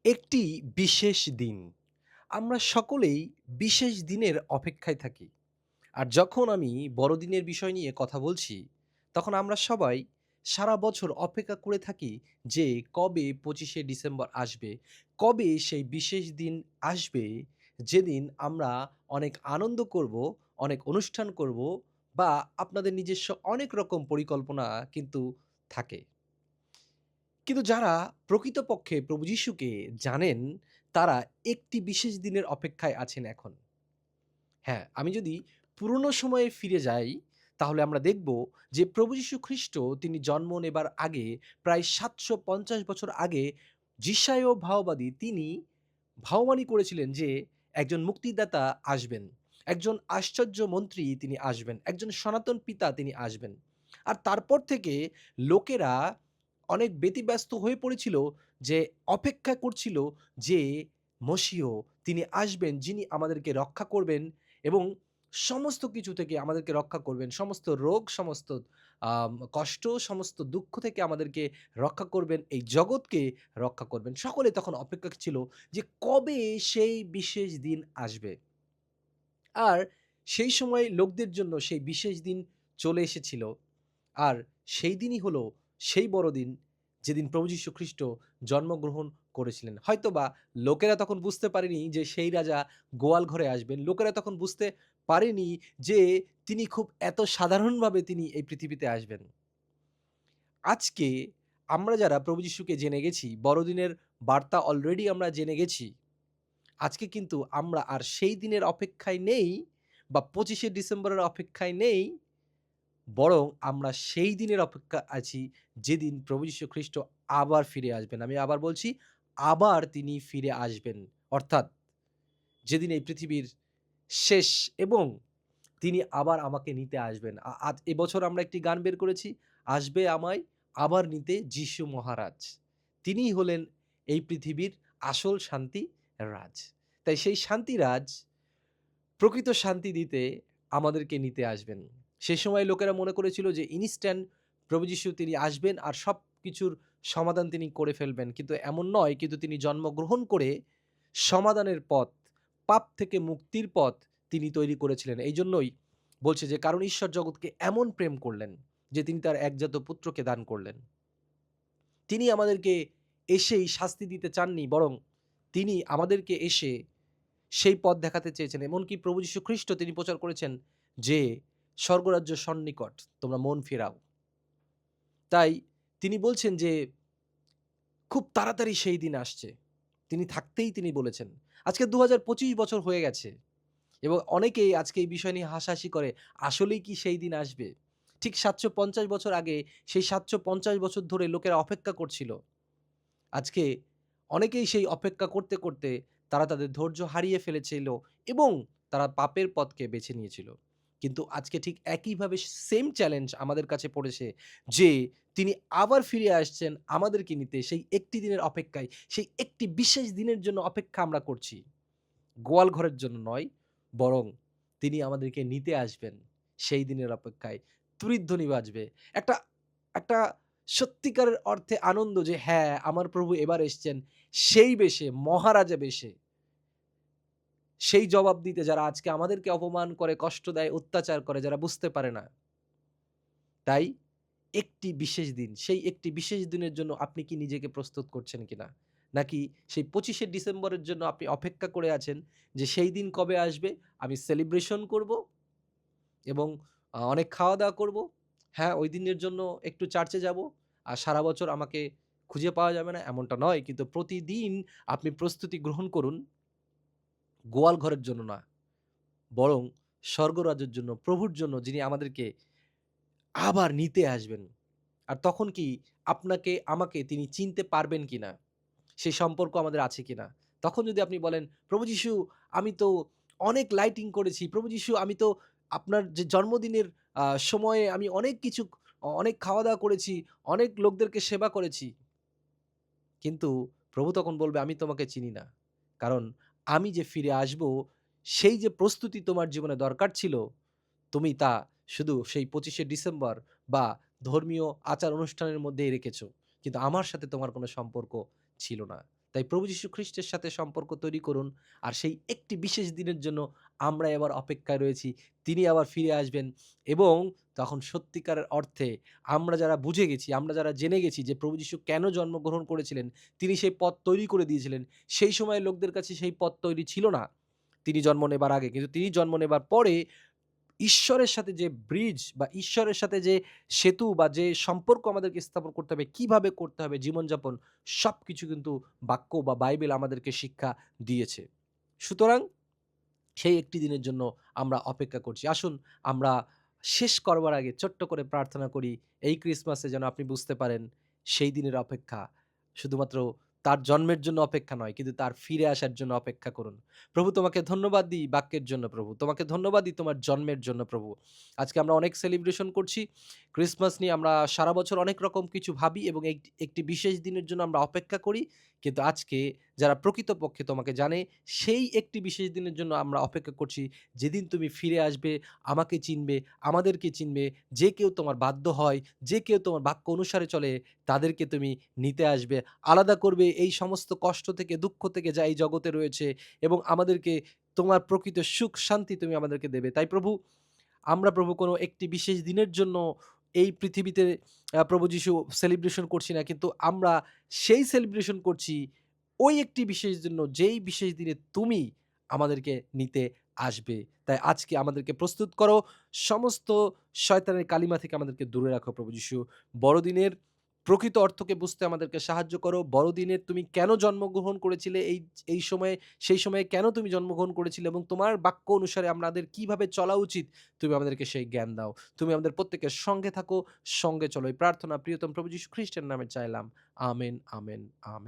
একটি বিশেষ দিন। আমরা সকলেই বিশেষ দিনের অপেক্ষায় থাকি। আর যখন আমি বড়দিনের বিষয় নিয়ে কথা বলছি, তখন আমরা সবাই সারা বছর অপেক্ষা করে থাকি যে কবে ২৫শে ডিসেম্বর আসবে, কবে সেই বিশেষ দিন আসবে যেদিন আমরা অনেক আনন্দ করব, অনেক অনুষ্ঠান করব বা আপনাদের নিজস্ব অনেক রকম পরিকল্পনা কিন্তু থাকে। কিন্তু যারা প্রকৃতপক্ষে প্রভু যিশুকে জানেন, তারা একটি বিশেষ দিনের অপেক্ষায় আছেন এখন। হ্যাঁ, আমি যদি পুরনো সময়ে ফিরে যাই, তাহলে আমরা দেখব যে প্রভু যীশু খ্রিস্ট তিনি জন্ম নেবার আগে প্রায় ৭৫০ বছর আগে যিশায় ভাওবাদী তিনি ভাওবাণী করেছিলেন যে একজন মুক্তিদাতা আসবেন। একজন আশ্চর্য মন্ত্রী তিনি আসবেন। একজন সনাতন পিতা তিনি আসবেন। আর তারপর থেকে লোকেরা অনেক ব্যতিব্যস্ত হয়ে পড়েছিল যে অপেক্ষা করছিল যে মসীহ তিনি আসবেন যিনি আমাদেরকে রক্ষা করবেন এবং সমস্ত কিছু থেকে আমাদেরকে রক্ষা করবেন। সমস্ত রোগ, সমস্ত কষ্ট, সমস্ত দুঃখ থেকে আমাদেরকে রক্ষা করবেন। এই জগৎকে রক্ষা করবেন। সকলে তখন অপেক্ষা ছিল যে কবে সেই বিশেষ দিন আসবে। আর সেই সময় লোকদের জন্য সেই বিশেষ দিন চলে এসেছিল। আর সেই দিনই হলো সেই বড়দিন যেদিন প্রভু যীশু খ্রিস্ট জন্মগ্রহণ করেছিলেন। হয়তোবা লোকেরা তখন বুঝতে পারেনি যে সেই রাজা গোয়াল ঘরে আসবেন। লোকেরা তখন বুঝতে পারেনি যে তিনি খুব এত সাধারণভাবে তিনি এই পৃথিবীতে আসবেন। আজকে আমরা যারা প্রভু যিশুকে জেনে গেছি, বড়দিনের বার্তা অলরেডি আমরা জেনে গেছি। আজকে কিন্তু আমরা আর সেই দিনের অপেক্ষায় নেই বা ২৫শে ডিসেম্বরের অপেক্ষায় নেই। বরং আমরা সেই দিনের অপেক্ষা আছি যেদিন প্রভু যীশু খ্রিস্ট আবার ফিরে আসবেন। আমি আবার বলছি, আবার তিনি ফিরে আসবেন। অর্থাৎ যেদিন এই পৃথিবীর শেষ এবং তিনি আবার আমাকে নিতে আসবেন। আজ এবছর আমরা একটি গান বের করেছি, "আসবে আমায় আবার নিতে যিশু মহারাজ।" তিনিই হলেন এই পৃথিবীর আসল শান্তি রাজ। তাই সেই শান্তিরাজ প্রকৃত শান্তি দিতে আমাদেরকে নিতে আসবেন। সে সময় লোকেরা মনে করেছিল যে ইনস্ট্যান্ট প্রভু যীশু তিনি আসবেন আর সবকিছুর সমাধান তিনি করে ফেলবেন। কিন্তু এমন নয়, কিন্তু তিনি জন্মগ্রহণ করে সমাধানের পথ, পাপ থেকে মুক্তির পথ তিনি তৈরি করেছিলেন। এইজন্যই বলছে যে কারণ ঈশ্বর জগৎকে এমন প্রেম করলেন যে তিনি তার একজাত পুত্রকে দান করলেন। তিনি আমাদেরকে এসেই শাস্তি দিতে চাননি, বরং তিনি আমাদেরকে এসে সেই পথ দেখাতে চেয়েছেন। এমনকি প্রভু যীশু খ্রিস্ট তিনি প্রচার করেছেন যে, "স্বর্গরাজ্য সন্নিকট, তোমরা মন ফিরাও।" তাই তিনি বলছেন যে, খুব তাড়াতাড়ি সেই দিন আসছে। তিনি থাকতেই তিনি বলেছেন। আজকে ২০২৫ বছর হয়ে গেছে এবং অনেকেই আজকে এই বিষয় নিয়ে হাসাহাসি করে। আসলেই কি সেই দিন আসবে? ঠিক ৭৫০ বছর আগে সেই ৭৫০ বছর ধরে লোকেরা অপেক্ষা করছিল। আজকে অনেকেই সেই অপেক্ষা করতে, করতে তারা তাদের ধৈর্য হারিয়ে ফেলেছিল এবং তারা পাপের পথকে বেছে নিয়েছিল। কিন্তু আজকে ঠিক একইভাবে সেম চ্যালেঞ্জ আমাদের কাছে পড়েছে যে তিনি আবার ফিরে আসছেন আমাদেরকে নিতে সেই একটি দিনের অপেক্ষায়, সেই একটি বিশেষ দিনের জন্য অপেক্ষা আমরা করছি। গোয়াল ঘরের জন্য নয়, বরং তিনি আমাদেরকে নিতে আসবেন সেই দিনের অপেক্ষায়। তুরিধ্বনি বাজবে। একটা একটা সত্যিকারের অর্থে আনন্দ যে হ্যাঁ, আমার প্রভু এবার এসছেন সেই বেশে, মহারাজা বেশে। সেই জবাব দিতে যারা আজকে আমাদেরকে অপমান করে, কষ্ট দেয়, অত্যাচার করে, যারা বুঝতে পারে না। তাই একটি বিশেষ দিন, সেই একটি বিশেষ দিনের জন্য আপনি কি নিজেকে প্রস্তুত করছেন কিনা? নাকি সেই ২৫শে ডিসেম্বরের জন্য আপনি অপেক্ষা করে আছেন যে সেই দিন কবে আসবে, আমি সেলিব্রেশন করব এবং অনেক খাওয়া-দাওয়া করব। হ্যাঁ, ওই দিনের জন্য একটু চার্চে যাব। আর সারা বছর আমাকে খুঁজে পাওয়া যাবে না এমনটা নয়। কিন্তু প্রতিদিন আপনি প্রস্তুতি গ্রহণ করুন গোয়াল ঘরের জন্য না, বরং স্বর্গরাজ্যের জন্য, প্রভুর জন্য যিনি আমাদেরকে আবার নিতে আসবেন। আর তখন কি আপনাকে আমাকে তিনি চিনতে পারবেন কিনা? সেই সম্পর্ক আমাদের আছে কিনা? তখন যদি আপনি বলেন, "প্রভু যিশু আমি তো অনেক লাইটিং করেছি। প্রভু যিশু আমি তো আপনার যে জন্মদিনের সময়ে আমি অনেক কিছু অনেক খাওয়া-দাওয়া করেছি, অনেক লোকদেরকে সেবা করেছি।" কিন্তু প্রভু তখন বলবে, "আমি তোমাকে চিনি না। কারণ আমি যে ফিরে আসবো, সেই যে প্রস্তুতি তোমার জীবনে দরকার ছিল, তুমি তা শুধু সেই ২৫শে ডিসেম্বর বা ধর্মীয় আচার অনুষ্ঠানের মধ্যেই রেখেছ। কিন্তু আমার সাথে তোমার কোনো সম্পর্ক ছিল না।" তাই প্রভু যীশু খ্রিস্টের সাথে সম্পর্ক তৈরি করুন। আর সেই একটি বিশেষ দিনের জন্য আমরা এবার অপেক্ষায় রয়েছি। তিনি আবার ফিরে আসবেন এবং তখন সত্যিকারের অর্থে আমরা যারা বুঝে গেছি, আমরা যারা জেনে গেছি যে প্রভু যীশু কেন জন্মগ্রহণ করেছিলেন, তিনি সেই পথ তৈরি করে দিয়েছিলেন। সেই সময়ের লোকদের কাছে সেই পথ তৈরি ছিল না। তিনি জন্ম নেবার আগে। কিন্তু তিনি জন্ম নেবার পরে ঈশ্বরের সাথে যে ব্রিজ বা ঈশ্বরের সাথে যে সেতু বা যে সম্পর্ক আমাদেরকে স্থাপন করতে হবে, কিভাবে করতে হবে জীবনযাপন, সবকিছু কিন্তু বাক্য বা বাইবেল আমাদেরকে শিক্ষা দিয়েছে। সুতরাং সেই একটি দিনের জন্য আমরা অপেক্ষা করছি। আসুন আমরা শেষ করবার আগে ছোট্ট করে প্রার্থনা করি, এই ক্রিসমাসে যেন আপনি বুঝতে পারেন সেই দিনের অপেক্ষা শুধুমাত্র তার জন্মের জন্য অপেক্ষা নয়, কিন্তু তার ফিরে আসার জন্য অপেক্ষা করুন। প্রভু তোমাকে ধন্যবাদ দিই বাক্যের জন্য প্রভু। তোমাকে ধন্যবাদ দিই তোমার জন্মের জন্য প্রভু। আজকে আমরা অনেক সেলিব্রেশন করছি। ক্রিসমাস নিয়ে আমরা সারা বছর অনেক রকম কিছু ভাবি এবং একটি বিশেষ দিনের জন্য আমরা অপেক্ষা করি। কিন্তু আজকে যারা প্রকৃতপক্ষে তোমাকে জানে, সেই একটি বিশেষ দিনের জন্য আমরা অপেক্ষা করছি। যেদিন তুমি ফিরে আসবে, আমাকে চিনবে, আমাদেরকে চিনবে। যে কেউ তোমার বাধ্য হয়, যে কেউ তোমার বাক্য অনুসারে চলে, তাদেরকে তুমি নিতে আসবে। আলাদা করবে এই সমস্ত কষ্ট থেকে, দুঃখ থেকে যা এই জগতে রয়েছে এবং আমাদেরকে তোমার প্রকৃত সুখ শান্তি তুমি আমাদেরকে দেবে। তাই প্রভু, আমরা প্রভু কোনো একটি বিশেষ দিনের জন্য এই পৃথিবীতে প্রভু যিশু সেলিব্রেশন করছি না। কিন্তু আমরা সেই সেলিব্রেশন করছি ওই একটি বিশেষ জন্য, যেই বিশেষ দিনে তুমি আমাদেরকে নিতে আসবে। তাই আজকে আমাদেরকে প্রস্তুত করো। সমস্ত শয়তানের কালিমা থেকে আমাদেরকে দূরে রাখো প্রভু যিশু। বড়দিনের প্রকৃত অর্থকে বুঝতে আমাদেরকে সাহায্য করো। বড়দিনে তুমি কেন জন্মগ্রহণ করেছিলে, এই সময়ে, সেই সময়ে কেন তুমি জন্মগ্রহণ করেছিলে এবং তোমার বাক্য অনুসারে আমাদের কিভাবে চলা উচিত, তুমি আমাদেরকে সেই জ্ঞান দাও। তুমি আমাদের প্রত্যেকের সঙ্গে থাকো, সঙ্গে চলো। এই প্রার্থনা প্রিয়তম প্রভু যীশু খ্রিস্টের নামে চাইলাম। Amen, amen, amen.